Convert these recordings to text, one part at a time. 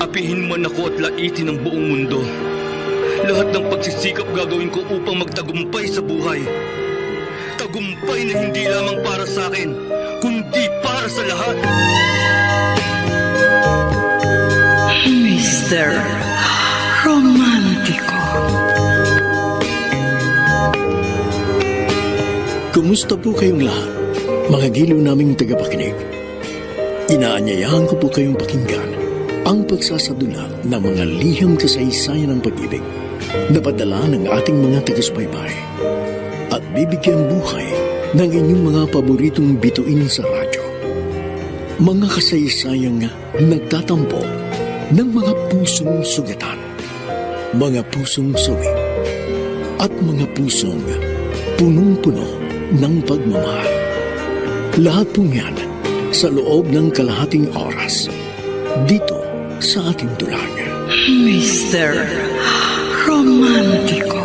Apihin man ako at laitin ang buong mundo. Lahat ng pagsisikap gagawin ko upang magtagumpay sa buhay. Tagumpay na hindi lamang para sa akin, kundi para sa lahat. Mr. Romantiko. Kumusta po kayong lahat, mga giliw naming tagapakinig? Inaanyayahan ko po kayong pakinggan ang pagsasadula ng mga liham kasaysayan ng pag-ibig na padala ng ating mga taga-subaybay at bibigyan buhay ng inyong mga paboritong bituin sa radyo. Mga kasaysayang nagtatampo ng mga pusong sugatan, mga pusong sawi, at mga pusong punong-puno ng pagmamahal. Lahat po yan sa loob ng kalahating oras dito sa ating dulang. Mr. Romantiko.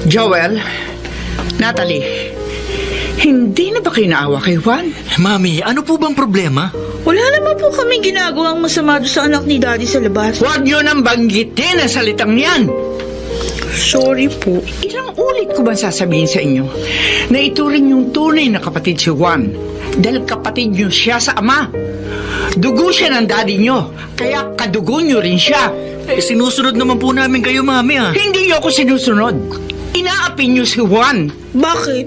Joel, Natalie, hindi na ba kayo naawa kay Juan? Mami, ano po bang problema? Wala naman po kaming ginagawang masama doon sa anak ni Daddy sa labas. Huwag niyo nang banggitin ang salitang yan. Sorry po. Ilang ulit ko ba sasabihin sa inyo na ituring yung tunay na kapatid si Juan dahil kapatid niyo siya sa ama. Dugo siya ng daddy niyo, kaya kadugo niyo rin siya. Sinusunod naman po namin kayo, Mami, ah. Hindi niyo ako sinusunod. Inaapi niyo si Juan. Bakit?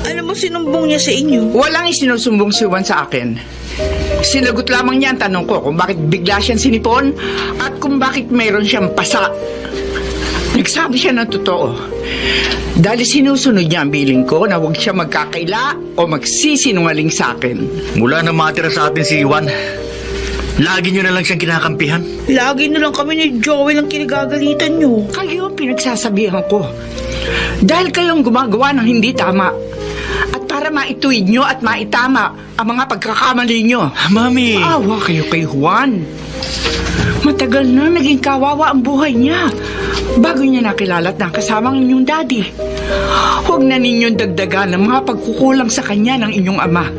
Ano mo sinumbong niya sa inyo? Walang isinusumbong si Juan sa akin. Sinagot lamang niya ang tanong ko kung bakit bigla siyang sinipon at kung bakit mayroon siyang pasa. Nagsabi siya ng totoo. Dahil sinusunod niya ang biling ko na huwag siya magkakaila o magsisinungaling sa akin. Mula na matira sa atin si Juan, lagi nyo na lang siyang kinakampihan. Lagi na lang kami ni Joel ang kinagagalitan niyo. Kayo ang pinagsasabihan ko. Dahil kayong gumagawa ng hindi tama. At para maituwid nyo at maitama ang mga pagkakamali nyo. Mami! Maawa kayo kay Juan. Matagal na naging kawawa ang buhay niya bago niya nakilala at nakasamang inyong daddy. Huwag na ninyong dagdagan ng mga pagkukulang sa kanya ng inyong ama.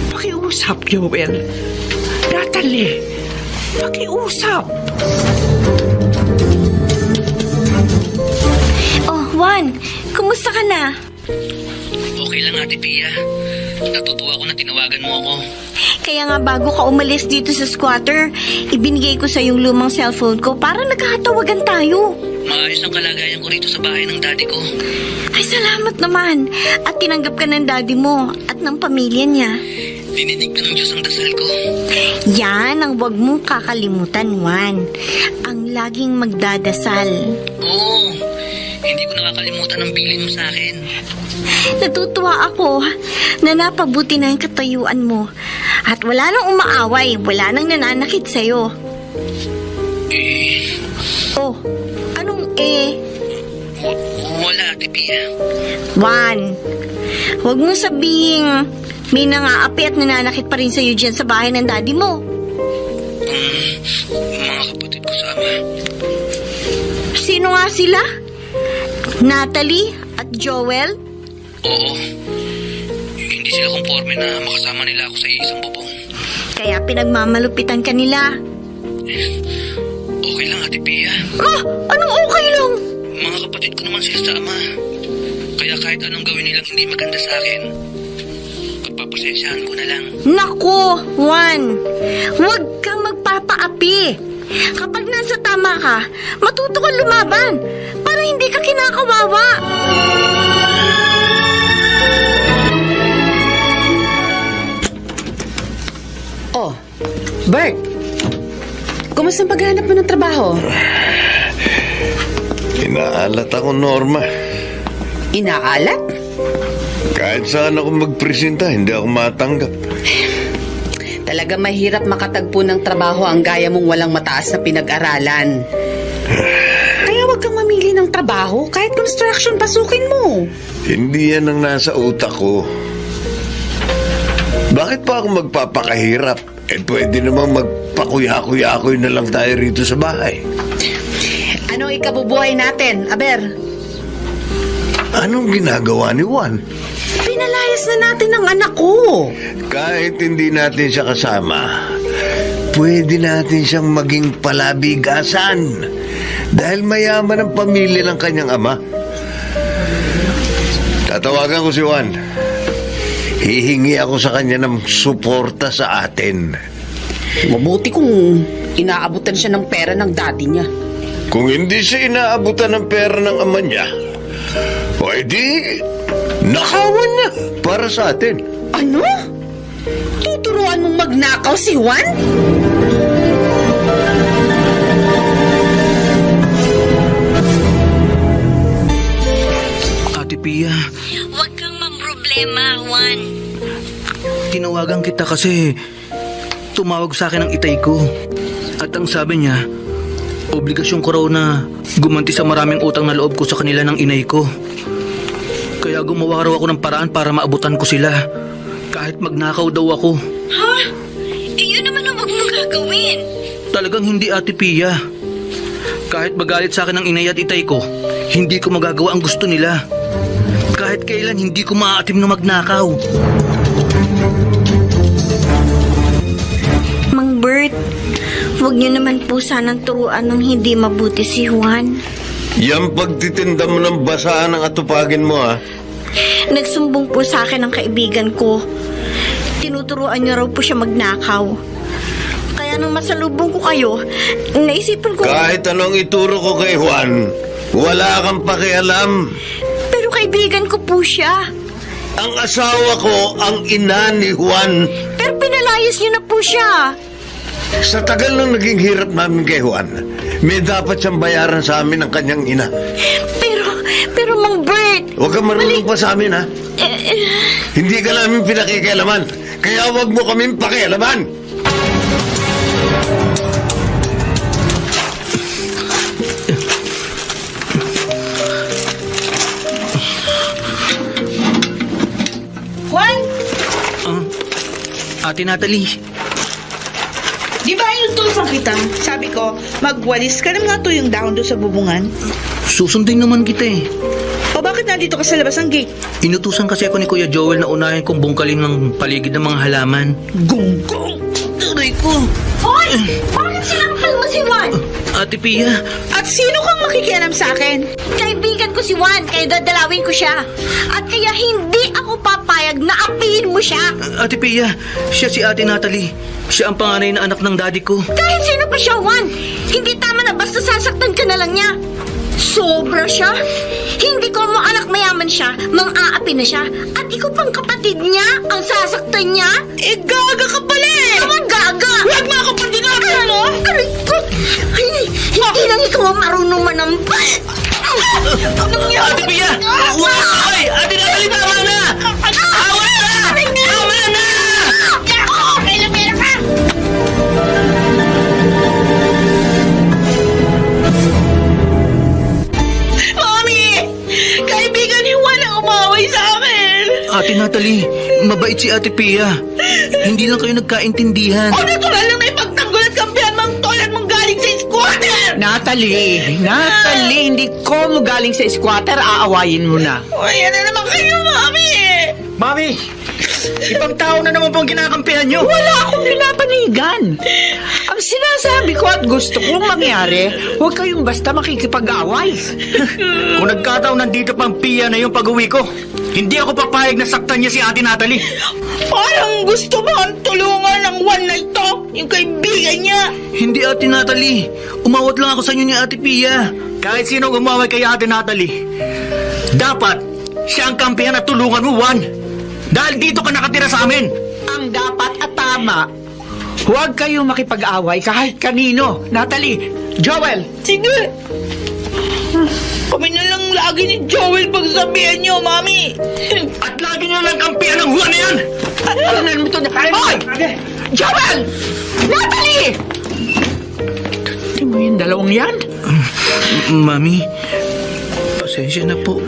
Pakiusap, Joel. Natalie, pakiusap. Oh, Juan, kumusta ka na? Okay lang, Ate Pia. Natutuwa ko na tinawagan mo ako. Kaya nga bago ka umalis dito sa squatter, ibinigay ko sa yung lumang cellphone ko para nagkakatawagan tayo. Maayos ang kalagayan ko rito sa bahay ng daddy ko. Ay, salamat naman. At tinanggap ka ng daddy mo at ng pamilya niya. Dininig na ng Diyos ang dasal ko. Yan ang wag mong kakalimutan, Juan. Ang laging magdadasal. Oo, hindi ko nakakalimutan ang bilin mo sa akin. Natutuwa ako na napabuti na yung katayuan mo. At wala nang umaaway, wala nang nananakit sa'yo. Oh, anong Wala, Ate Pia. Juan, huwag mong sabihing may nangaapi at nananakit pa rin sa'yo dyan sa bahay ng daddy mo. Mga kapatid ko sa ama. Sino nga sila? Natalie at Joel? Oo. Hindi sila komporme na makasama nila ako sa isang bubong. Kaya pinagmamalupitan ka nila. Okay lang, Ate Pia. Ah, anong okay lang? Mga kapatid ko naman sila sa ama. Kaya kahit anong gawin nilang hindi maganda sa akin, pagpapasensyahan ko na lang. Naku, Juan, huwag kang magpapaapi. Kapag nasa tama ka, matuto kang lumaban para hindi ka kinakawawa. Oh, Bert, kumusta ang paghahanap mo ng trabaho? Inaalat ako, Norma. Inaalat? Kahit saan ako magpresenta, hindi ako matanggap. Talaga mahirap makatagpo ng trabaho ang gaya mong walang mataas na pinag-aralan. Kaya wag kang mamili ng trabaho, kahit construction pasukin mo. Hindi yan ang nasa utak ko. Bakit pa ako magpapakahirap? Pwede namang magpakuya-kuya-kuy na lang tayo rito sa bahay. Anong ikabubuhay natin, Aber? Anong ginagawa ni Juan? Pinalayas na natin ang anak ko. Kahit hindi natin siya kasama, pwede natin siyang maging palabigasan dahil mayaman ang pamilya ng kanyang ama. Tatawagan ko si Juan. Hihingi ako sa kanya ng suporta sa atin. Mabuti kung inaabutan siya ng pera ng daddy niya. Kung hindi siya inaabutan ng pera ng ama niya, o edi, nakawan niya para sa atin. Ano? Tuturuan mong magnakaw si Juan? Ate Pia, Huwag kang mamroblema, Juan. tinawagan kita kasi tumawag sa akin ang itay ko. At ang sabi niya, obligasyon ko raw na gumanti sa maraming utang na loob ko sa kanila ng inay ko. Kaya gumawa raw ako ng paraan para maabutan ko sila. Kahit magnakaw daw ako. Ha? Yun naman ang wag mo gagawin. Talagang hindi, Ate Pia. Kahit magalit sa akin ang inay at itay ko, hindi ko magagawa ang gusto nila. Kahit kailan hindi ko maaatim na magnakaw. Mang Bert, huwag niyo naman po sanang turuan ng hindi mabuti si Juan. Yang pagtitinda mo ng basahan ang atupagin mo, ha? Nagsumbong po sa akin ang kaibigan ko. Tinuturuan niyo raw po siya magnakaw. Kaya nang masalubong ko kayo, naisipan ko... Kahit anong ituro ko kay Juan, wala kang pakialam. Pero kaibigan ko po siya. Ang asawa ko ang ina ni Juan. Pero pinalayas niyo na po siya. Sa tagal ng naging hirap namin kay Juan, may dapat siyang bayaran sa amin ng kanyang ina. Pero Mang Bert... Huwag kang marunong pa sa amin, ha? Hindi ka namin pinakikialaman. Kaya huwag mo kaming pakialaman. Juan, Ate Natalie, Di ba inutusan kita? Sabi ko, magwalis ka ng mga tuyong dahon doon sa bubungan. susundin naman kita eh. O bakit nandito ka sa labas ng gate? Inutusan kasi ako ni Kuya Joel na unahin kong bungkalin ng paligid ng mga halaman. Gunggong! Aray ko! Hoy! Bakit sinampal mo si Juan? Ate Pia, At sino kang makikialam sa akin? Kaibigan ko si Juan, kaya dadalawin ko siya. At kaya hindi ako papayag na apihin mo siya. Ate Pia, siya si Ate Natalie. Siya ang panganay na anak ng daddy ko. Kahit sino pa siya, Juan. Hindi tama na basta sasaktan ka na lang niya. Sobra siya. Hindi ko mo anak mayaman siya, mang-aapi na siya. At ikaw pang kapatid niya, ang sasaktan niya. Eh, gaga ka pala eh! Naman gaga! Huwag mo ako pandinabi, ano? Aray ko! Hindi lang ikaw ang marunong manampal! Ate Pia! Uy! Ate Natalie, tama na! Awa na! Tama na! Pera ka! Mami! Kaibigan ni Juan ang umaway sa akin! Ate Natalie, mabait si Ate Pia. Hindi lang kayo nagkaintindihan. O natural lang na ipagtanggol at kampihan mang toilet mong galing sa squatter! Natalie, hindi ko mo galing sa squatter, aawayin mo na. O yan na naman kayo, Mami! Mami! Ibang tao na naman pong kinakampihan nyo. Wala akong pinapanigan. Ang sinasabi ko at gusto kong mangyari, huwag kayong basta makikipag-away. Kung nagkataon nandito pang Pia na yung pag-uwi ko, hindi ako papayag na saktan niya si Ate Natalie. Parang gusto mo ang tulungan ng Juan na ito, yung kaibigan niya. Hindi, Ate Natalie. Umawat lang ako sa inyo ni Ate Pia. Kahit sino umawat kay Ate Natalie, dapat siya ang kampihan at tulungan mo, Juan. Dahil dito ka nakatira sa amin. Ang dapat at tama, huwag kayong makipag-away kahit kanino. Natalie, Joel, Sige. Kami na lang lagi ni Joel pagsabihan niyo, Mami. At lagi niyo lang kampihan ng Juan na yan. ano mo ito na? Hoy! Joel! Natalie! Hindi mo yung dalawang yan? Mami, pasensya na po.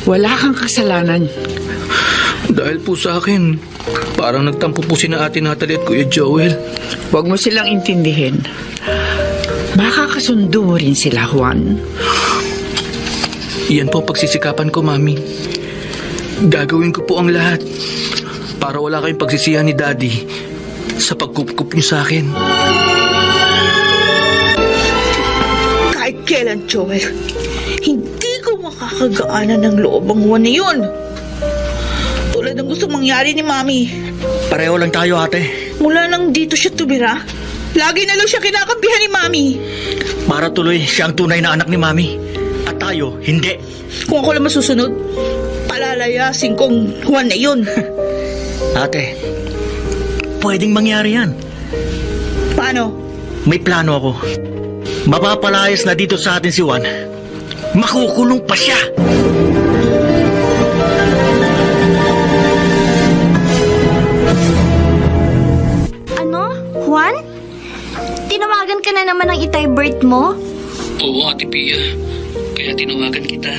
Wala kang kasalanan. Dahil po sa akin, parang nagtampo po sina Ate Natalie at Kuya Joel. Huwag mo silang intindihin. Baka kasundo mo rin sila, Juan. Iyan po ang pagsisikapan ko, Mami. Gagawin ko po ang lahat para wala kayong pagsisihan ni Daddy sa pagkup-kup niyo sa akin. Kahit kailan, Joel, hindi ko makakagaanan ng loob ang Juan na yun. Tulad ng gusto mangyari ni Mami. Pareho lang tayo, ate. Mula nang dito siya tumira, lagi na lang siya kinakampihan ni Mami. Para tuloy siya ang tunay na anak ni Mami. At tayo, hindi. Kung ako lang masusunod, palalayasin kong Juan na yun. Ate, pwedeng mangyari yan. Paano? May plano ako. Mapapalayas na dito sa atin si Juan. Makukulong pa siya. Ano? Juan? Tinawagan ka na naman ng itay bird mo? Oo, Ate Pia. Kaya tinawagan kita.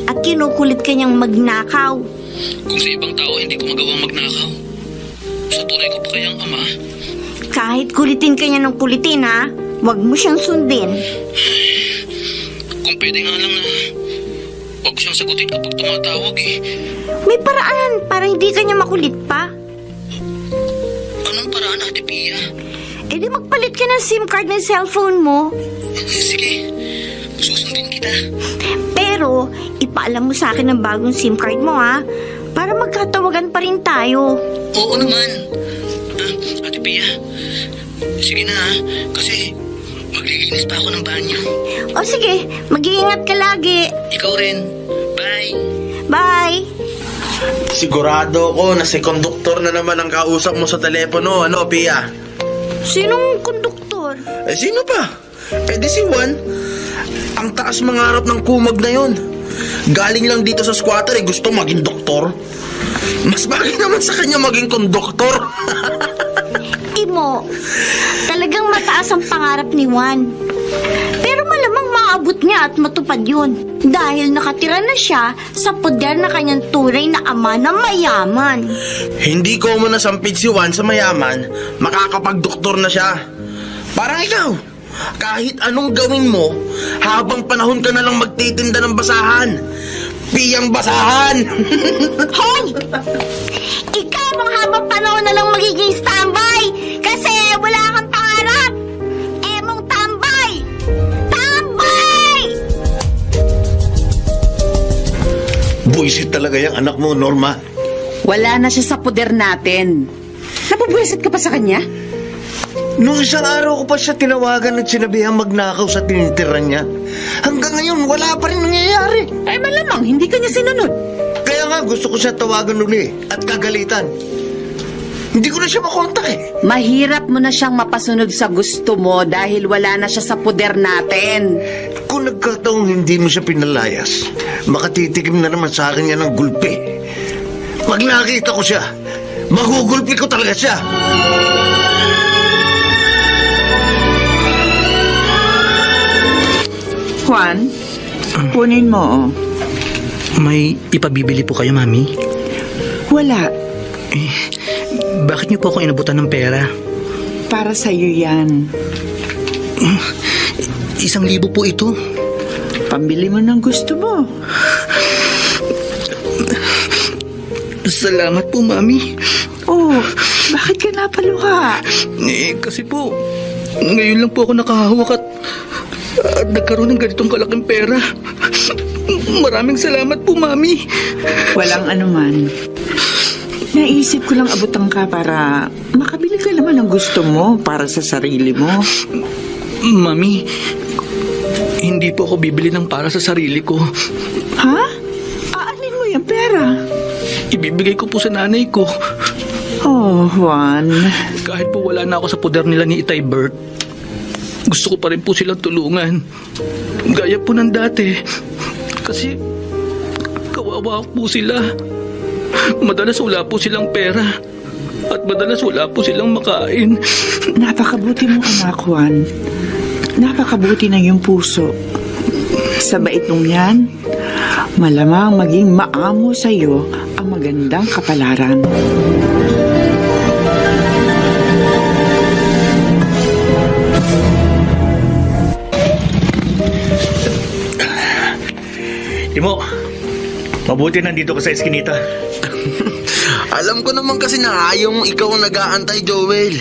At kinukulit ka niyang magnakaw. Kung sa ibang tao hindi ko magawang magnakaw, sa tunay ko pa kayang ama? Kahit kulitin ka niya ng kulitin, ha? Huwag mo siyang sundin. Kung pwede nga lang na huwag siyang sagutin kapag tumatawag eh. May paraan para hindi ka niya makulit pa. Anong paraan, Ate Pia? Eh di magpalit ka ng SIM card ng cellphone mo. Sige, susundin kita. Pero, ipaalam mo sa akin ang bagong SIM card mo, ha? Para magkatawagan pa rin tayo. Oo naman. Ate Pia, sige na kasi maglilinis pa ako ng banyo. O sige, mag-iingat ka lagi. Ikaw rin. Bye. Bye! Sigurado ko na si konduktor na naman ang kausap mo sa telepono, ano, Pia? Sinong konduktor? Eh, sino pa? Eh, di si Juan. Ang taas mangarap ng kumag na yon. Galing lang dito sa squatter, eh, gusto maging doktor. Mas bagay naman sa kanya maging konduktor. Imo, talagang mataas ang pangarap ni Juan. Pero malamang maabot niya at matupad yun. Dahil nakatira na siya sa poder na kanyang tunay na ama na mayaman. Hindi ko mo nasampid si Juan sa mayaman, makakapag-doktor na siya. Parang ikaw, kahit anong gawin mo, habang panahon ka na lang magtitinda ng basahan. Piyang basahan! Hoy! Ikaw ang habang panahon na lang magiging standby kasi wala kang pangarap. Emong tambay! Tambay! Buisit talaga yung anak mo, Norma. Wala na siya sa poder natin. Napabwisit ka pa sa kanya? Noong isang araw ko pa siya tinawagan at sinabihang magnakaw sa tinitiran niya. Hanggang ngayon, wala pa rin nangyayari. Ay malamang, hindi ka niya sinunod. Kaya nga, gusto ko siya tawagan uli at kagalitan. Hindi ko na siya makontak eh. Mahirap mo na siyang mapasunod sa gusto mo dahil wala na siya sa poder natin. Kung nagkataong hindi mo siya pinalayas, makatitikim na naman sa akin yan ng gulpi. Pag nakita ko siya, magugulpi ko talaga siya. Juan, kunin mo. May ipabibili po kayo, Mami? Wala. Bakit niyo po ako inabutan ng pera? Para sa'yo yan. 1,000 po ito. Pambili mo ng gusto mo. Salamat po, Mami. Oh, bakit ka napaluha? Kasi po, ngayon lang po ako nakahawak at nagkaroon ng ganitong kalaking pera. Maraming salamat po, Mami. Walang anuman. Naisip ko lang abutan ka para makabili ka naman ng gusto mo para sa sarili mo. Mami, hindi po ako bibili ng para sa sarili ko. Ha? Aanin mo yung pera? Ibibigay ko po sa nanay ko. Oh, Juan. Kahit po wala na ako sa poder nila ni Itay Bert, gusto ko pa rin po silang tulungan. Gaya po ng dati. Kasi kawawa po sila. Madalas wala po silang pera. At madalas wala po silang makain. Napakabuti mo, anak, Juan. Napakabuti ng iyong puso. Sa bait mong yan, malamang maging maamo sa iyo ang magandang kapalaran. Timo, mabuti nandito ka sa eskinita. Alam ko naman kasi na ayaw mong ikaw ang nag-aantay, Joel.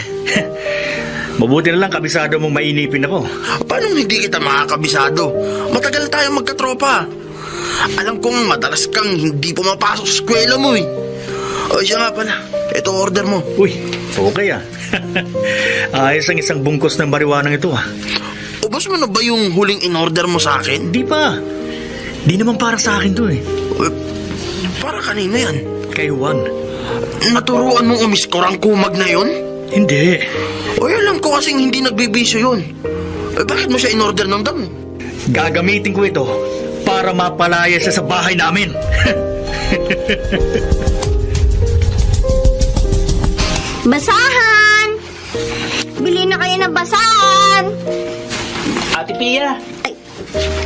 Mabuti na lang kabisado mong mainipin ako. Paano hindi kita makakabisado? Matagal tayong magkatropa. Alam kong madalas kang hindi pumapasok sa eskwela mo eh. O siya nga pala, ito order mo. Uy, okay ah. Ayos ang isang bungkos ng marijuana ito ah. Ubos mo na ba yung huling in-order mo sa akin? Di pa. Di naman para sa akin to eh. Para kanina yan. Kay Juan. Naturuan mong umiskor ang kumag na yon? Hindi. O alam ko kasing hindi nagbibisyo yun. Bakit mo siya in-order ng damo? Gagamitin ko ito para mapalaya siya sa bahay namin. Basahan! Bili na kayo ng basahan! Ate Pia,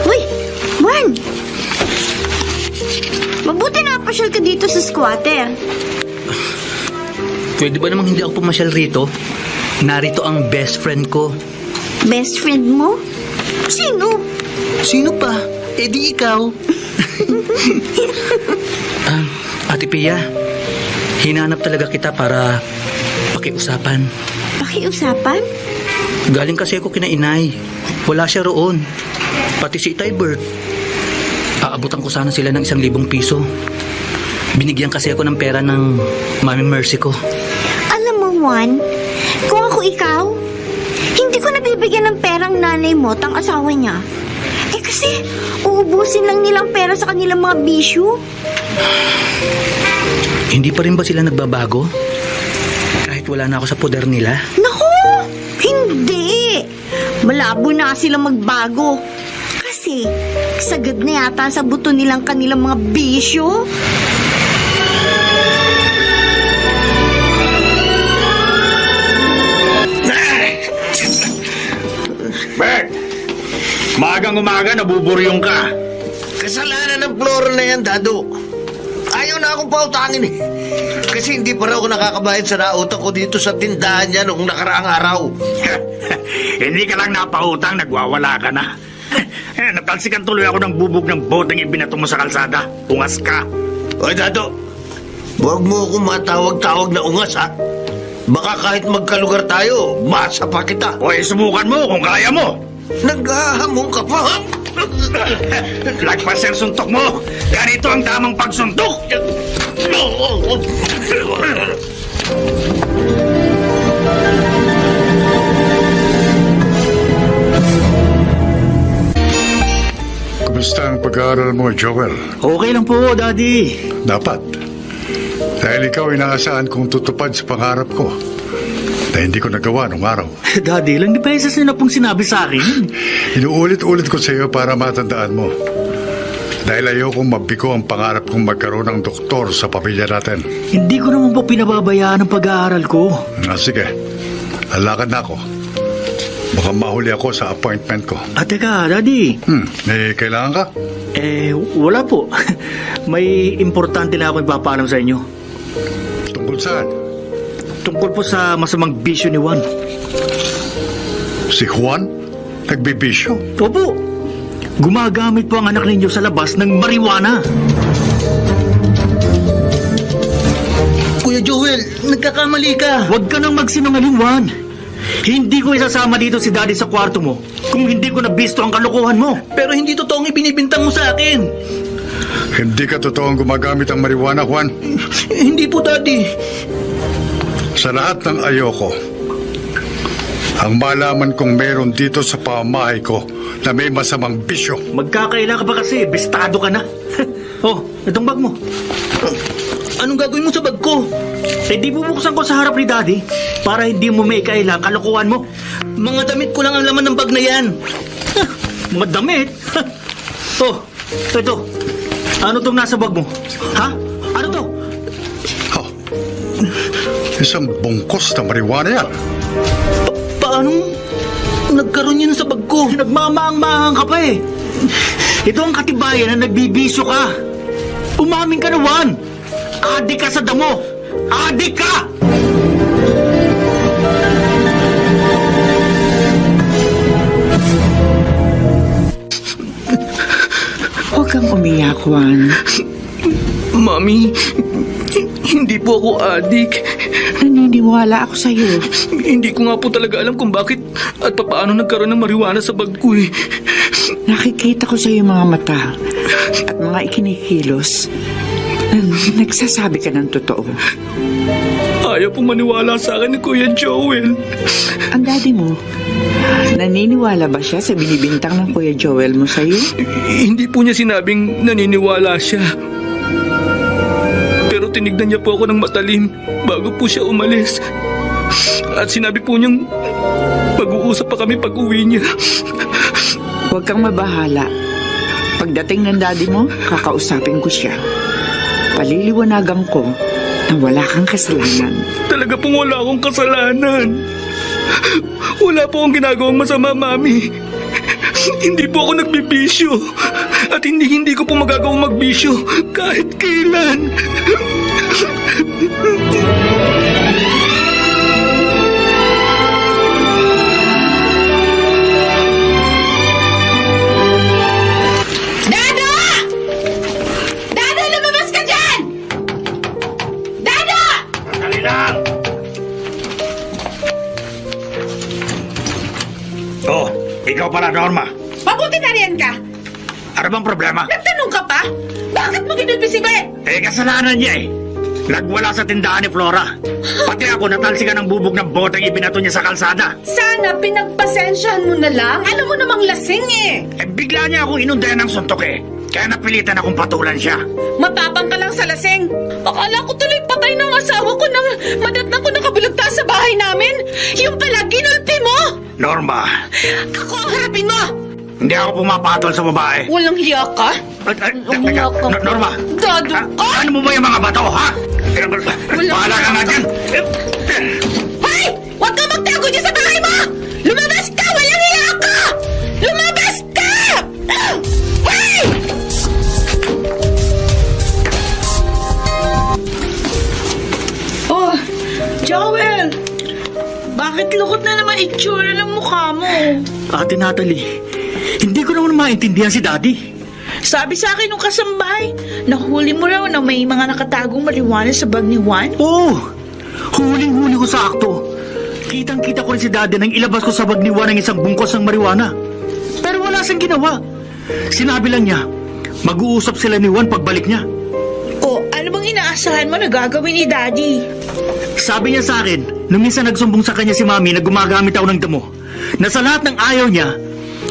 Uy, Juan! Mabuti na pasyal ka dito sa squatter. Pwede ba namang hindi ako pumasyal rito? Narito ang best friend ko. Best friend mo? Sino? Sino pa? Eh di ikaw. Ate Pia, hinanap talaga kita para pakiusapan. Pakiusapan? Galing kasi ako kina inay. Wala siya roon. Pati si Itay Bert. Aabutan ko sana sila ng 1,000 piso. Binigyan kasi ako ng pera ng Mami Mercy ko. Alam mo, Juan, kung ako ikaw, hindi ko nabibigyan ng perang nanay mo at ang asawa niya. Eh kasi, uubusin lang nilang pera sa kanilang mga bisyo. Hindi pa rin ba sila nagbabago? Kahit wala na ako sa poder nila? Naku! Hindi! Malabo na sila magbago. Kasi, sagad na yata sa buto nilang kanilang mga bisyo. Bert! Magang-umaga, nabuburyong ka. Kasalanan ng Flora na yan, Dado. Ayaw na akong pautangin eh. Kasi hindi pa raw ako nakakabayad sa nautang ko dito sa tindahan niya noong nakaraang araw. Hindi ka lang napautang, nagwawala ka na. Natalsikan tuloy ako ng bubog ng boteng ibinato mo sa kalsada. Ungas ka. Oy, Dado, huwag mo akong matawag-tawag na ungas, ha? Baka kahit magkalugar tayo, masa pa kita. O subukan mo kung kaya mo. Naghahamong ka pa, ha? Lagpas ang suntok mo. Ganito ang tamang pagsuntok. Kumusta ang pag-aaral mo, Joel? Okay lang po, Daddy. Dapat. Dahil ikaw inaasahan kong tutupad sa pangarap ko na hindi ko nagawa nung araw. Daddy, lang di beses na pong sinabi sa akin. Inuulit-ulit ko sa iyo para matandaan mo. Dahil ayokong mabigo ang pangarap kong magkaroon ng doktor sa pamilya natin. Hindi ko naman po pinababayaan ang pag-aaral ko. Sige, lalakad na ako. Baka mahuli ako sa appointment ko. Teka, Daddy. May kailangan ka? Wala po. May importante na ako ipapaalam sa inyo. Tungkol saan? Tungkol po sa masamang bisyo ni Juan. Si Juan? Nagbibisyo? Opo. Gumagamit po ang anak ninyo sa labas ng marijuana. Kuya Joel, nagkakamali ka. Huwag ka nang magsinungaling, Juan. Hindi ko isasama dito si Daddy sa kwarto mo kung hindi ko nabisto ang kalokohan mo. Pero hindi totoong ibinibintang mo sa akin. Hindi ka totoong gumagamit ng marijuana, Juan? Hindi po, Daddy. Sa lahat ng ayoko, ang malaman kong meron dito sa pamamahay ko na may masamang bisyo. Magkakaila ka pa kasi, bistado ka na. Oh, itong bag mo. Anong gagawin mo sa bag ko? Di bubuksan ko sa harap ni Daddy para hindi mo may kaila ang kalokohan mo. Mga damit ko lang ang laman ng bag na yan. Mga damit? Oh, ito. Ano tong nasa bag mo? Ha? Ano to? Isang bungkos na marijuana yan. Paano nagkaroon yan sa bag ko? Nagmamaang-maang ka pa eh. Ito ang katibayan na nagbibisyo ka. Umamin ka na, Juan. Adik ka sa damo. Adik ka! Huwag kang kang umiyak, Juan. Mami, hindi po ako adik. Naniniwala ako sa'yo. Hindi ko nga po talaga alam kung bakit at paano nagkaroon ng marijuana sa bag ko eh. Nakikita ko sa'yo mga mata at mga ikinikilos. Nagsasabi ka ng totoo. Ayaw po maniwala sa akin ni Kuya Joel. Ang daddy mo, naniniwala ba siya sa binibintang ng Kuya Joel mo sa'yo? Hindi po niya sinabing naniniwala siya. Pero tinignan niya po ako ng matalim bago po siya umalis. At sinabi po niyang mag-uusap pa kami pag uwi niya. Huwag kang mabahala. Pagdating ng daddy mo, kakausapin ko siya. Paliliwanagan ko na wala kang kasalanan. Talaga pong wala akong kasalanan. Wala po akong ginagawang masama, Mami. Hindi po ako nagbibisyo. At hindi ko po magagawang magbisyo kahit kailan. Dado! Dado, lumabas ka dyan! Dado! Dali lang! Oh, ikaw pala, Norma. Mabuti na riyan ka. Ano bang problema? Nagtanong ka pa? Bakit mo ginulpisibe? Kasalanan niya eh. Nagwala sa tindahan ni Flora. Pati ako natalsikan ng bubog ng boteng ibinato niya sa kalsada. Sana pinagpasensyahan mo na lang. Alam mo namang lasing eh. Bigla niya akong inundayan ng suntok eh. Kaya napilitan akong patulan siya. Matapang ka lang sa lasing. Akala ko tuloy patay ng asawa ko nang madatnan ko nakabalagta sa bahay namin. Yung pala ginulpi mo. Norma, Ako ang harapin mo. hindi ako pumapatol sa babae. Walang hiya ka? Teka, Norma. Dado ka? Ano mo ba yung mga bato, ha? Bahala ka nga dyan. Hoy! Huwag ka magtago dyan sa bahay mo! Lumabas ka! Walang hiya ka! Lumabas ka! Hoy! Oh, Joel! Bakit lukot na naman itsura ng mukha mo? Ate Natalie, hindi ko naman maintindihan si Daddy. Sabi sa akin nung kasambahay, nahuli mo raw na may mga nakatagong marijuana sa bag ni Juan? Oo, huling-huli ko sa akto. Kitang-kita ko rin si Daddy nang ilabas ko sa bag ni Juan ang isang bungkos ng marijuana. Pero wala siyang ginawa. Sinabi lang niya, mag-uusap sila ni Juan pagbalik niya. O, ano bang inaasahan mo na gagawin ni Daddy? Sabi niya sa akin, nung minsan nagsumbong sa kanya si Mami na gumagamit ako ng damo, na sa lahat ng ayaw niya,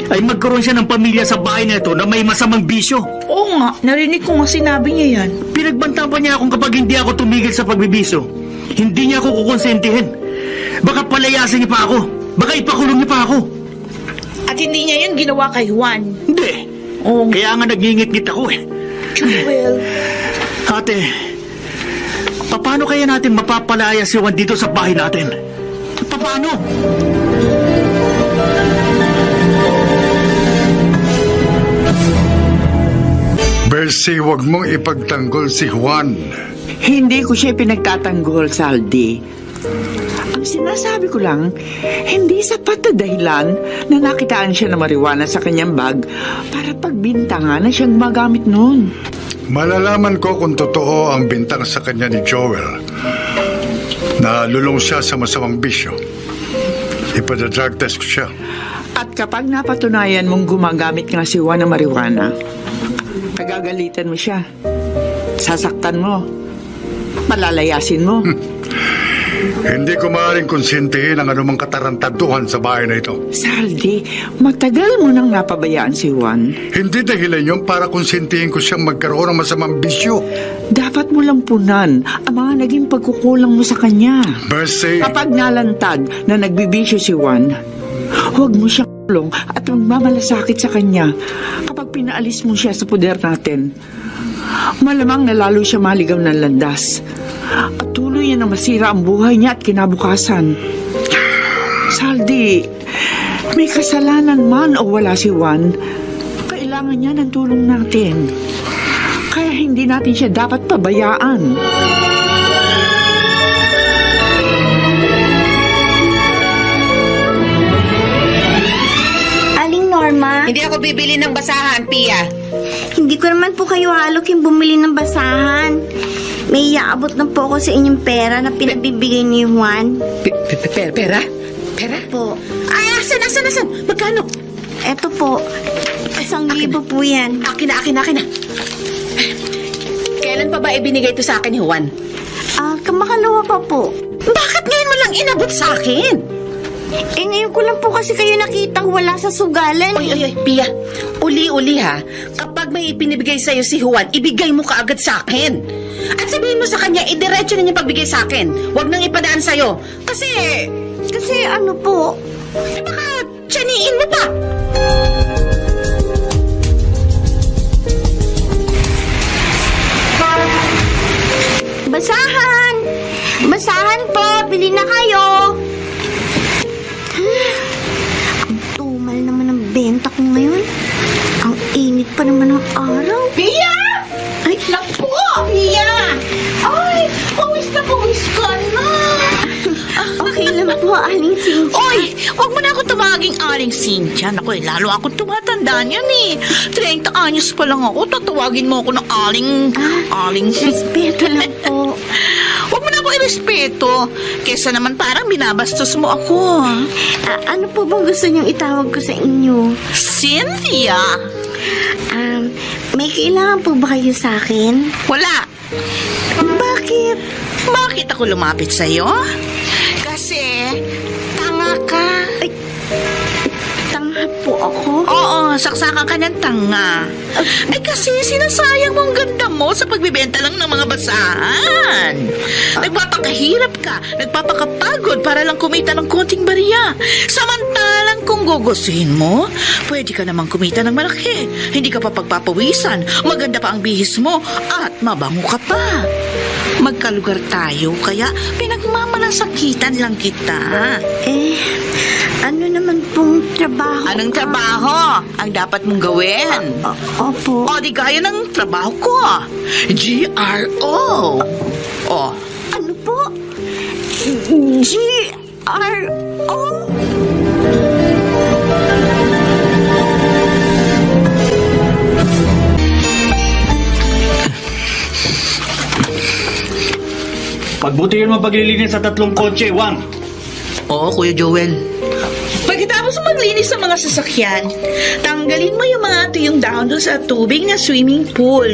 ay magkaroon siya ng pamilya sa bahay na ito na may masamang bisyo. Oo nga, narinig ko nga sinabi niya yan. Pinagbanta pa niya akong kapag hindi ako tumigil sa pagbibisyo, hindi niya ako kukonsentihin. Baka palayasin niya pa ako. Baka ipakulong niya pa ako. At hindi niya yan ginawa kay Juan. Hindi. Oo. Kaya nga nagingit-ngit ako eh. Joel. Ate, paano kaya natin mapapalaya si Juan dito sa bahay natin? Paano? Bercy, huwag mong ipagtanggol si Juan. Hindi ko siya pinagtatanggol, Saldi. Ang sinasabi ko lang, hindi sapat na dahilan na nakitaan siya ng marijuana sa kanyang bag para pagbintangan na siyang magamit noon. Malalaman ko kung totoo ang bintang sa kanya ni Joel na lulong siya sa masamang bisyo. Ipada-drug test ko siya. At kapag napatunayan mong gumagamit nga si Juan ng marijuana, pagagalitan mo siya, sasaktan mo, malalayasin mo. Hindi ko maaaring konsintihin ang anumang katarantaduhan sa bahay na ito. Saldi, matagal mo nang napabayaan si Juan. Hindi dahilan yun para konsintihin ko siyang magkaroon ng masamang bisyo. Dapat mo lang punan ang mga naging pagkukulang mo sa kanya. Bercy, Kapag nalantad na nagbibisyo si Juan, huwag mo siyang kulong at magmamalasakit sa kanya kapag pinaalis mo siya sa poder natin. Malamang na lalo siya maligaw ng landas at tuloy niya na masira ang buhay niya at kinabukasan. Saldi, may kasalanan man o wala si Juan, kailangan niya ng tulong natin. Kaya hindi natin siya dapat pabayaan. Aling Norma? Hindi ako bibili ng basahan, Pia. Hindi ko naman po kayo halokin bumili ng basahan. May iaabot na po ako sa inyong pera na pinabibigay ni Juan. Pera? Pera? Po. Ay, asan? Magkano? Eto po. 1,000 po yan. Akin na. Kailan pa ba ibinigay ito sa akin ni Juan? Kamakalawa pa po. Bakit ngayon mo lang inabot sa akin? Ngayon ko lang po kasi kayo nakitang wala sa sugalan. Oy, Pia. Uli-uli ha. Kapag may ipinibigay sa'yo si Juan, ibigay mo kaagad sa akin. At sabihin mo sa kanya, idiretso na niya pagbigay sa akin. Huwag nang ipadaan sa'yo. Kasi ano po? baka tiyaniin mo pa. Basahan! Basahan po! Bili na kayo! Ang tumal naman ang benta ko ngayon. Ang init pa naman ng araw. Pia! Ay, Naku! Pia! Ay, pawis na pawis ka na! okay lang po, Aling Cynthia. Oy! Huwag mo na ako tumaging Aling Cynthia. Naku, lalo akong tumatanda niyan eh. 30 anyos pa lang ako. Tatawagin mo ako ng Aling... Respeto lang po. Huwag mo na ako irespeto. Kesa naman parang binabastos mo ako. Ano po bang gusto niyong itawag ko sa inyo? Cynthia! May kailangan po ba kayo sa akin? Wala. Bakit? Bakit ako lumapit sa'yo? Kasi, tanga ka. Ay, tanga po ako? Oo, saksakan ka ng tanga. Ay kasi sinasayang mo ang ganda mo sa pagbibenta lang ng mga basahan. Nagpapakahirap ka, nagpapakapagod para lang kumita ng konting bariya. Samantalang kung gugustuhin mo, pwede ka namang kumita ng malaki. Hindi ka pa pagpapawisan, maganda pa ang bihis mo, at mabango ka pa. Magkalugar tayo, kaya pinagmamalasakitan lang kita. Ano naman pong trabaho? Anong trabaho ang dapat mong gawin? Opo. O, di gaya ng trabaho ko. GRO. O, Ano po? GRO? Pagbutihin mo paglilinis sa 3 kotse, Juan. Oo, Kuya Joel. pagkatapos maglinis sa mga sasakyan, tanggalin mo yung mga tuyong dahon doon sa tubig na swimming pool.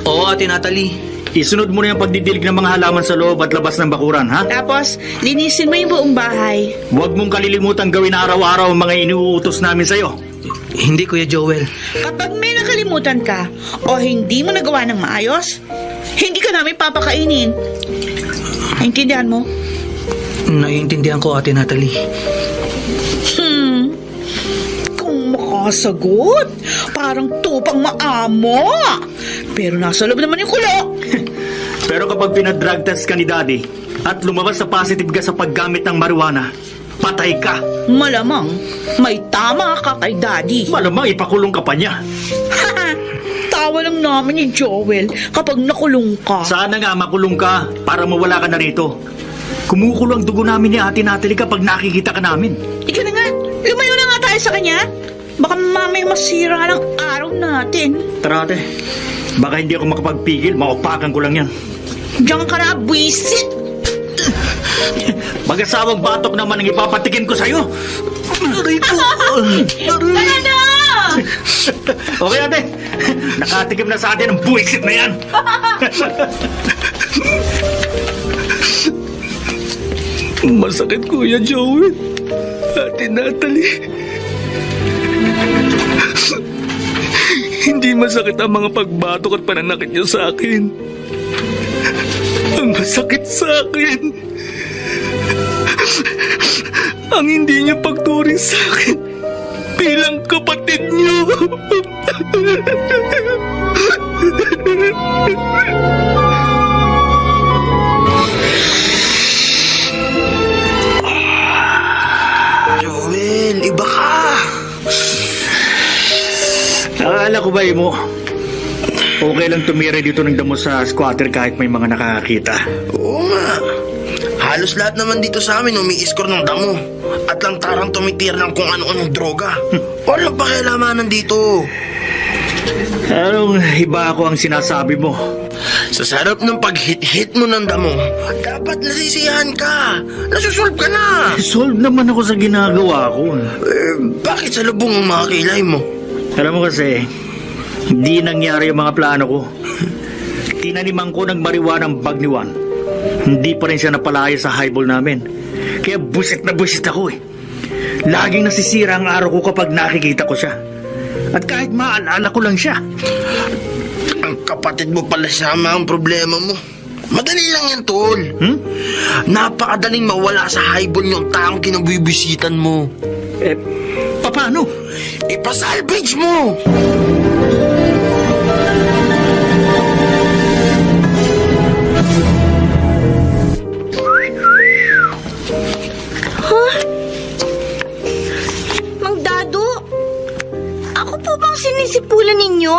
Oo, Ate Natalie. Isunod mo na yung pagdidilig ng mga halaman sa loob at labas ng bakuran, ha? Tapos, linisin mo yung buong bahay. Huwag mong kalilimutan gawin araw-araw ang mga iniuutos namin sa'yo. Hindi, Kuya Joel. Kapag may nakalimutan ka o hindi mo nagawa ng maayos, hindi ka namin papakainin. Naintindihan mo? Naiintindihan ko, Ate Natalie. Kung makasagot, parang tupang maamo. Pero nasa loob naman yung kulo. Pero kapag pinadrug test ka ni Daddy at lumabas sa positive ka sa paggamit ng marijuana, patay ka. Malamang, may tama ka kay Daddy. Malamang ipakulong ka pa niya. Tawa lang namin ni Joel kapag nakulong ka. Sana nga makulong ka para mawala ka na rito. Kumukulo ang dugo namin ni Ate Natalie kapag nakikita ka namin. Ika na nga, lumayo na nga tayo sa kanya. Baka mamay masira ng araw natin. Tara, ate. Baka hindi ako makapagpigil, maupakan ko lang yan. Diyan ka na, buwisit! Mag-asawang batok naman ang ipapatikin ko sa'yo. Tara na! Okay, ate. Nakatikim na sa atin ang buwisit na yan. Masakit, Kuya Joel. Ate Natalie. Hindi masakit ang mga pagbatok at pananakit niyo sa akin. Ang masakit sa akin, ang hindi niyo pagturing sa akin bilang kapatid niyo. Joel, iba ka. Akala ko ba, Imo? Okay lang tumira dito ng damo sa squatter kahit may mga nakakakita. Oo nga. Halos lahat naman dito sa amin umi-score ng damo. At lang tarang tumitira ng kung ano-anong droga. Walang pakialamanan dito. Anong iba ako ang sinasabi mo? Sa sarap ng pag-hit-hit mo ng damo, dapat nasisiyahan ka. Nasusolve ka na. Solve naman ako sa ginagawa ko. Bakit sa lubong ang mga kilay mo? Alam mo kasi, hindi nangyari yung mga plano ko. Tinaniman ko ng marijuana ang bag ni Juan. Hindi pa rin siya napalaya sa highball namin. Kaya busit na busit ako eh. Laging nasisira ang araw ko kapag nakikita ko siya. At kahit maalala ko lang siya. Ang kapatid mo pala sama ang problema mo. Madali lang yan, tol. Napakadaling mawala sa highball yung taong kinabibisitan mo. Paano? Ipasalvage mo! Mang Dado, ako po bang sinisipulan ninyo?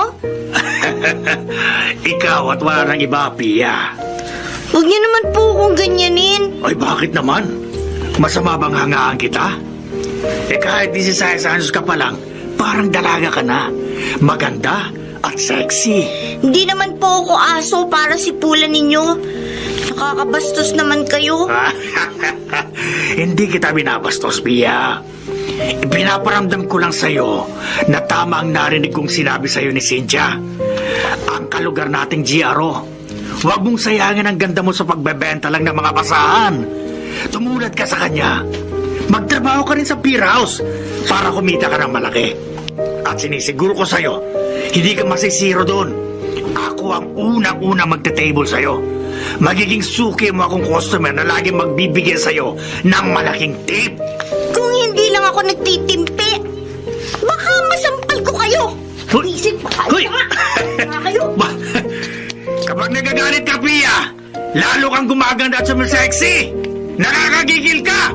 Ikaw at wala nang iba, Pia. Huwag niyo naman po akong ganyanin. Ay, bakit naman? Masama bang hangaan kita? Kahit 16 anos ka pa lang, parang dalaga ka na. Maganda at sexy. Hindi naman po ako aso para sipulan ninyo. Nakakabastos naman kayo. Hindi kita binabastos, Pia. Pinaparamdam ko lang sa'yo na tama ang narinig kong sinabi sa'yo ni Cynthia. Ang kalugar nating GRO. Huwag mong sayangin ang ganda mo sa pagbebenta lang ng mga basahan. Tumulad ka sa kanya. Magtrabaho ka rin sa beer house para kumita ka ng malaki. At sinisiguro ko sa'yo, hindi ka masisiro doon. Ako ang unang-unang magte-table sa'yo. Magiging suki mo akong customer na laging magbibigay sa'yo ng malaking tip. Kung hindi lang ako nagtitimpi, baka masampal ko kayo. Isip pa kayo. Kayo. Kapag nagagalit ka, Pia, lalo kang gumaganda at sumisexy. Nakakagigil ka.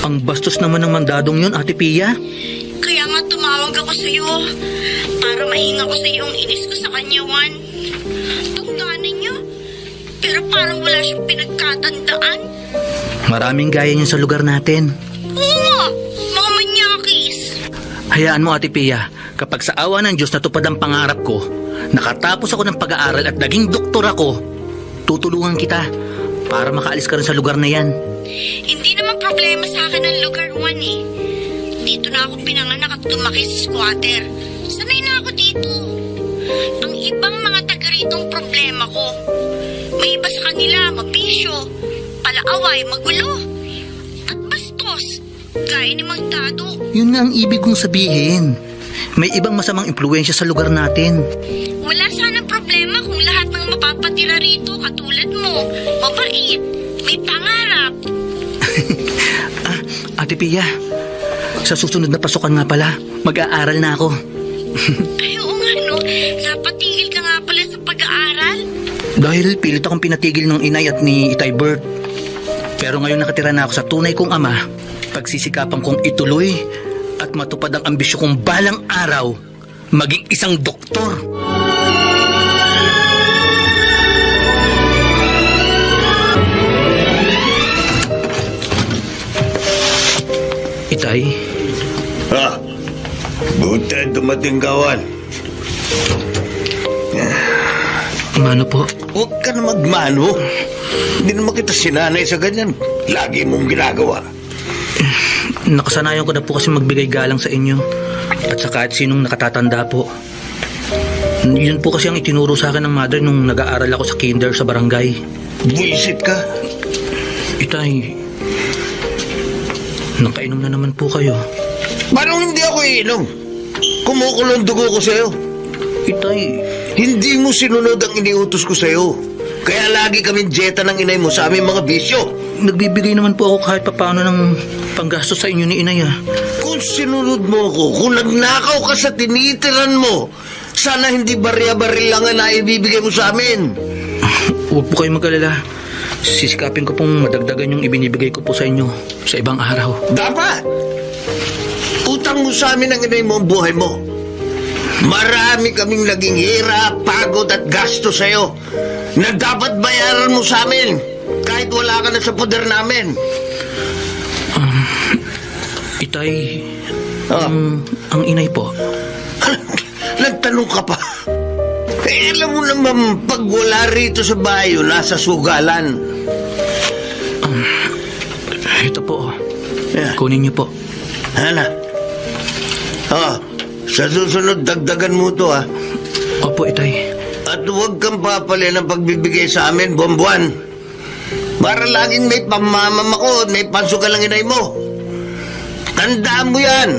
Ang bastos naman ng mandadong yun, Ate Pia. Kaya nga tumawag ako sa'yo para mahinga ko sa iyong inis ko sa kanya, Juan. Tungganan niyo, pero parang wala siyang pinagkatandaan. Maraming gaya niyan sa lugar natin. Oo nga, mga manyakis. Hayaan mo, Ate Pia, kapag sa awa ng Diyos natupad ang pangarap ko, nakatapos ako ng pag-aaral at naging doktor ako, tutulungan kita para makaalis ka rin sa lugar na yan. Hindi naman problema sa akin ang lugar, Juan eh. Dito na ako pinanganak at lumaki sa squatter. Sanay na ako dito. Ang ibang mga taga ritong problema ko. May iba sa kanila, mabisyo, palaaway, magulo, at bastos, gaya ni Mang Dado. Yun nga ang ibig kong sabihin. May ibang masamang impluensya sa lugar natin. Wala sanang problema kung lahat ng mapapatira rito katulad mo, mabait, may pangarap. Ate Pia, sa susunod na pasukan nga pala, mag-aaral na ako. Ay, oo nga no, napatigil ka nga pala sa pag-aaral. Dahil pilit akong pinatigil ng inay at ni Itay Bert. Pero ngayon nakatira na ako sa tunay kong ama, pagsisikapan kong ituloy at matupad ang ambisyon kong balang araw, maging isang doktor. Itay, Buti dumating kawan. ano po? Huwag ka na magmano. Hindi naman kita sinanay sa ganyan. Lagi mong ginagawa. Nakasanayan ko na po kasi magbigay galang sa inyo at sa kahit sinong nakatatanda po. Yun po kasi ang itinuro sa akin ng mother nung nag-aaral ako sa kinder sa barangay. Buisit ka. Itay, nakainom na naman po kayo. Paano hindi ako iinom? Kumukulong dugo ko sa'yo. Itay, Hindi mo sinunod ang iniutos ko sa'yo. Kaya lagi kaming dieta ng inay mo sa aming mga bisyo. nagbibigay naman po ako kahit papaano ng panggastos sa inyo ni inay ah. Kung sinunod mo ko, kung nagnakaw ka sa tinitiran mo, sana hindi barya-baril lang ang naibibigay mo sa amin. Huwag po kayong mag-alala. Sisikapin ko pong madagdagan yung ibinibigay ko po sa inyo sa ibang araw. Dapat! Utang mo sa amin ang inay mo ang buhay mo. Marami kaming naging hirap, pagod at gasto sa'yo na dapat bayaran mo sa amin kahit wala ka na sa poder namin. Tay, Ah. ang inay po. Nagtanong ka pa. Alam mo naman, pag wala rito sa bayo, nasa sugalan. Ito po. Yeah. Kunin niyo po. Hala. Sa susunod, dagdagan mo to, ha. Opo, Itay. At huwag kang papali ng pagbibigay sa amin, buwan-buwan. Para laging may pamamamakot, may pansugal ang inay mo. Tandaan mo yan.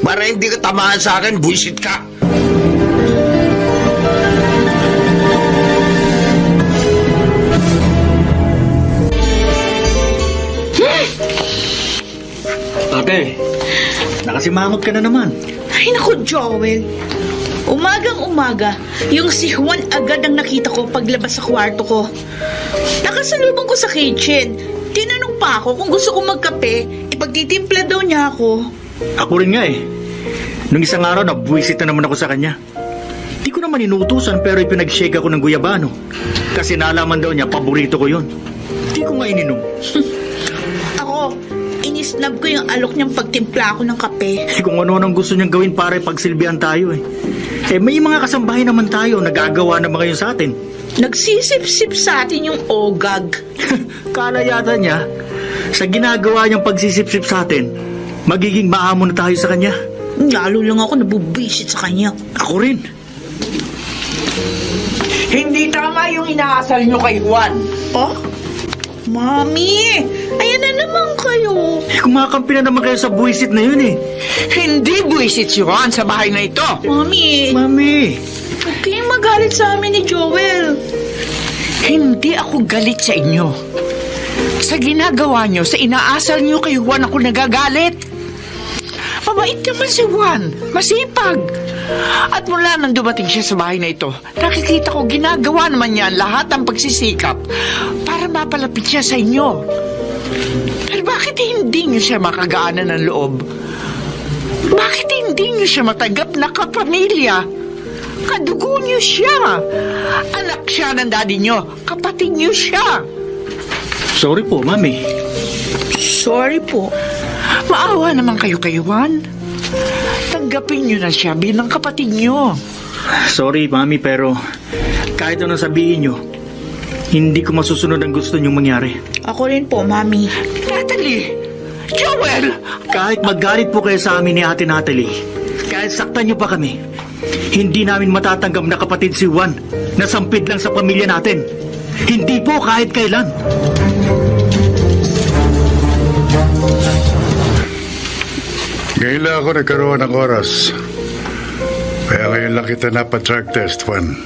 Para hindi ka tamaan sa akin, buisit ka. Ate, nakasimangot ka na naman. Ay, naku, Joel. Umagang-umaga, yung si Juan agad ang nakita ko paglabas sa kwarto ko. Nakasalubong ko sa kitchen. Tinanong pa ako kung gusto kong magkape, ipagtitimpla daw niya ako. Ako rin nga eh. Nung isang araw, nabuwisit na naman ako sa kanya. Di ko naman inuutusan pero ipinag-shake ako ng guyabano. Kasi nalaman daw niya, paborito ko yun. Di ko nga ininom. Ako, inisnab ko yung alok niyang pagtimpla ako ng kape. Eh kung ano nang gusto niyang gawin para ipagsilbihan tayo eh. Eh may mga kasambahay naman tayo, nagagawa na mga yun sa atin. Nagsisip-sip sa atin yung ogag. Kala yata niya, sa ginagawa niyang pagsisip-sip sa atin, magiging maamo na tayo sa kanya. Lalo lang ako nabubisit sa kanya. Ako rin. Hindi tama yung inaasal nyo kay Juan. Oh? Mami, ayan na naman kayo. Eh kumakampi na naman kayo sa buwisit na yun eh. Hindi buwisit si Juan sa bahay na ito. Mami, Mami, huwag kayong magalit sa amin ni Joel. Hindi ako galit sa inyo. Sa ginagawa nyo, sa inaasal nyo kay Juan ako nagagalit. Mabait naman si Juan, masipag. At mula nang dumating siya sa bahay na ito, nakikita ko ginagawa naman niya lahat ng pagsisikap para mapalapit siya sa inyo. Pero bakit hindi niyo siya makagaanan ng loob? Bakit hindi niyo siya matanggap na kapamilya? Kadugo niyo siya. Anak siya ng daddy niyo. Kapatid niyo siya. sorry po, Mami. Sorry po. Maawa naman kayo kay Juan. Tanggapin niyo na siya bilang kapatid niyo. Sorry, Mami, pero kahit anong sabihin niyo, hindi ko masusunod ang gusto niyong mangyari. Ako rin po, Mami. Natalie! Joel! Kahit magalit po kayo sa amin ni Ate Natalie, kahit saktan niyo pa kami, hindi namin matatanggap na kapatid si Juan na sampid lang sa pamilya natin. Hindi po kahit kailan. Ngayon lang ako nagkaroon ng oras. Kaya ngayon lang kita napa-drug test, Juan.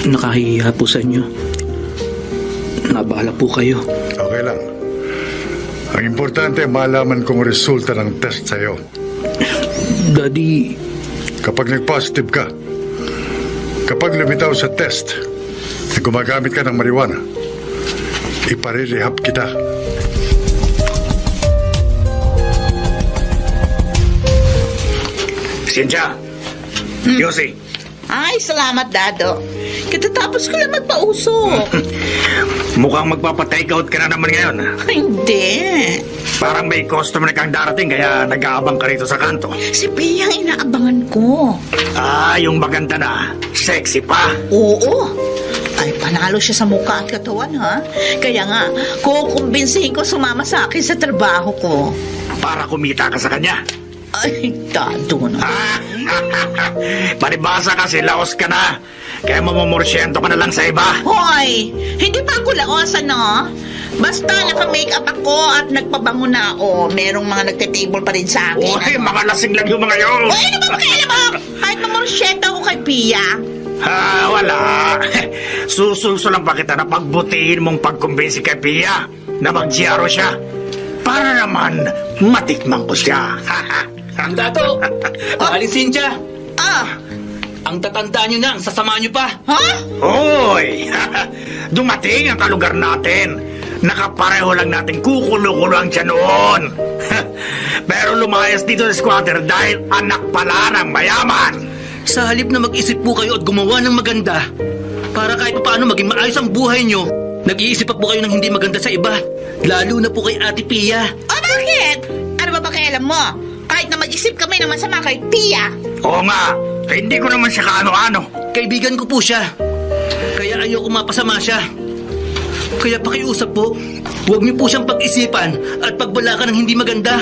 Nakahiya po sa inyo. Nabahala po kayo. Okay lang. Ang importante, malaman kong resulta ng test sa'yo. Daddy, Kapag nag-positive ka, kapag lumitaw sa test na gumagamit ka ng marijuana, iparirehab kita. Cynthia! Yossi! Ay, salamat, Dado. Katatapos ko lang magpausok. Mukhang magpapa-take out ka na naman ngayon. Hindi. Parang may customer kang darating kaya nag-aabang ka rito sa kanto. Si Pia ang inaabangan ko. Ah, yung maganda na. Sexy pa. Oo. Ay, panalo siya sa mukha at katawan, ha? Kaya nga, kukumbinsihin ko sumama sa akin sa trabaho ko. Para kumita ka sa kanya. Ay, Dado na. Palibasa kasi laos ka na. Kaya mamumorsyento ka na lang sa iba. Hoy, hindi pa ako laosan, no? Basta naka-makeup ako at nagpabango na ako. Merong mga nagte-table pa rin sa akin. Uy, mga lasing lang yung mga yun. Uy, ano ba pakialam mo? Kahit mamorsyento ako kay Pia. Wala. Susulso lang pa kita na pagbutihin mong pagkumbinsi kay Pia na mag-GRO siya. Para naman matikman ko siya. ang dato! Aling Cynthia! Ah, Ang tatandaan nyo na, ang sasama nyo pa! ha? Hoy! Dumating ang kalugar natin. Nakapareho lang natin kukulo-kulo ang tiyan noon. Pero lumayas dito sa squatter dahil anak pala ng mayaman. Sa halip na mag-isip po kayo at gumawa ng maganda, para kahit paano maging maayos ang buhay nyo, nag-iisip pa po kayo ng hindi maganda sa iba. Lalo na po kay Ate Pia. O bakit? Ano ba pakialam mo? Kahit na mag-isip kami ng masama kay Pia. Oo nga, hindi ko naman siya kaano-ano. Kaibigan ko po siya. Kaya ayoko mapasama siya. Kaya pakiusap po, huwag niyo po siyang pag-isipan at pagbalakan ng hindi maganda.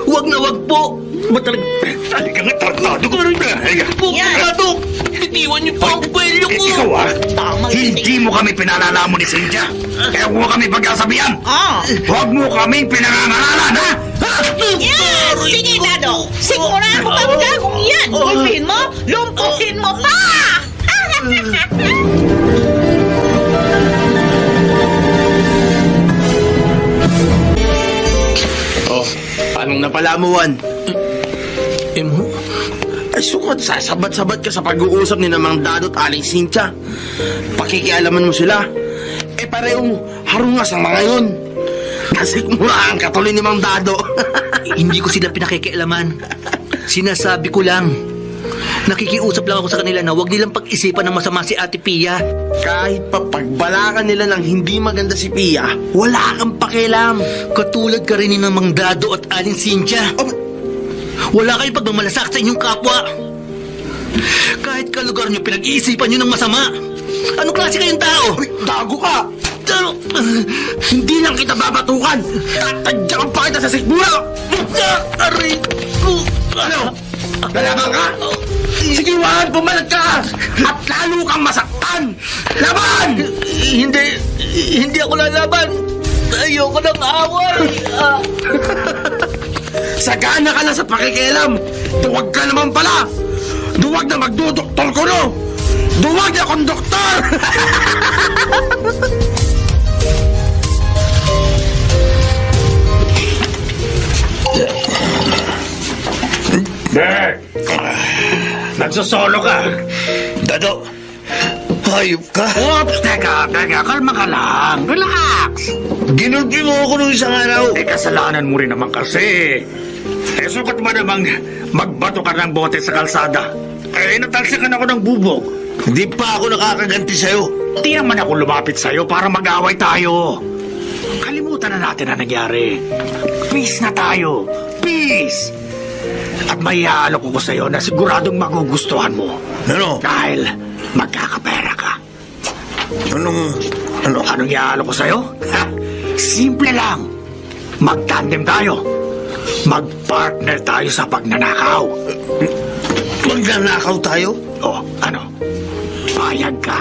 Huwag na huwag po. Matalag... Halika nga, tarantado ko. Halika. Tarantado! Itiwan niyo po ang kwelyo ko! Ikaw Tama, hindi mo kami pinalalamon ni Cynthia. Kaya huwag mo kami pagkasabihan. Ah. Huwag mo kaming pinangangaralan, ha? Yan! Sige, Dado! Sigurado ko bang gagawin yan! Gulpin mo, lumpukin mo pa! Oh, anong napala mo, Juan? Emo? Ay, sukat, sasabat-sabat ka sa pag-uusap ni Namang Dado at Aling Cynthia. Pakikialaman mo sila. Eh, parehong harungas ang mga yun. Kasi muraan ka tuloy ni Mang Dado. Hindi ko sila pinakikialaman. Sinasabi ko lang. Nakikiusap lang ako sa kanila na huwag nilang pag-isipan ng masama si Ate Pia. Kahit pa pagbalakan nila ng hindi maganda si Pia, wala kang pakialam. Katulad ka rin ni Namang Dado at Aling Cynthia. Wala kayong pagmamalasak sa inyong kapwa. Kahit kalugar niyo, pinag-iisipan niyo ng masama. Anong klase kayong tao? Tago ka! Hindi lang kita babatukan! Tatadyakan pa kita sa sikmura! Aray ko! Ano? Lalaban ka? Sige, Juan, bumalag ka! At lalo kang masaktan! Laban! Hindi ako lalaban. Ayoko ng away. Sagana ka na sa pakikialam! Duwag ka naman pala! Duwag na magdudoktor ko, no! Duwag na akong doktor! Bert! Nagsosolo ka. Dado, hayop ka. Oops, teka, kalma ka lang. Relax. Ginulpi mo ako nung isang araw. Eh, kasalanan mo rin naman kasi. Eh, sukat mo namang magbato ka ng bote sa kalsada. Eh, natalsikan ako ng bubog. Hindi pa ako nakakaganti sa'yo. Di naman ako lumapit sa'yo para mag-away tayo. Kalimutan na natin ang nangyari. Peace na tayo. Peace! At may iaalok ko sa'yo na siguradong magugustuhan mo. Ano? Dahil magkakapera ka. Anong iaalok ko sa'yo? Ha? Simple lang. Mag-tandem tayo. Mag-partner tayo sa pagnanakaw. Magnanakaw tayo? O, ano? Payag ka.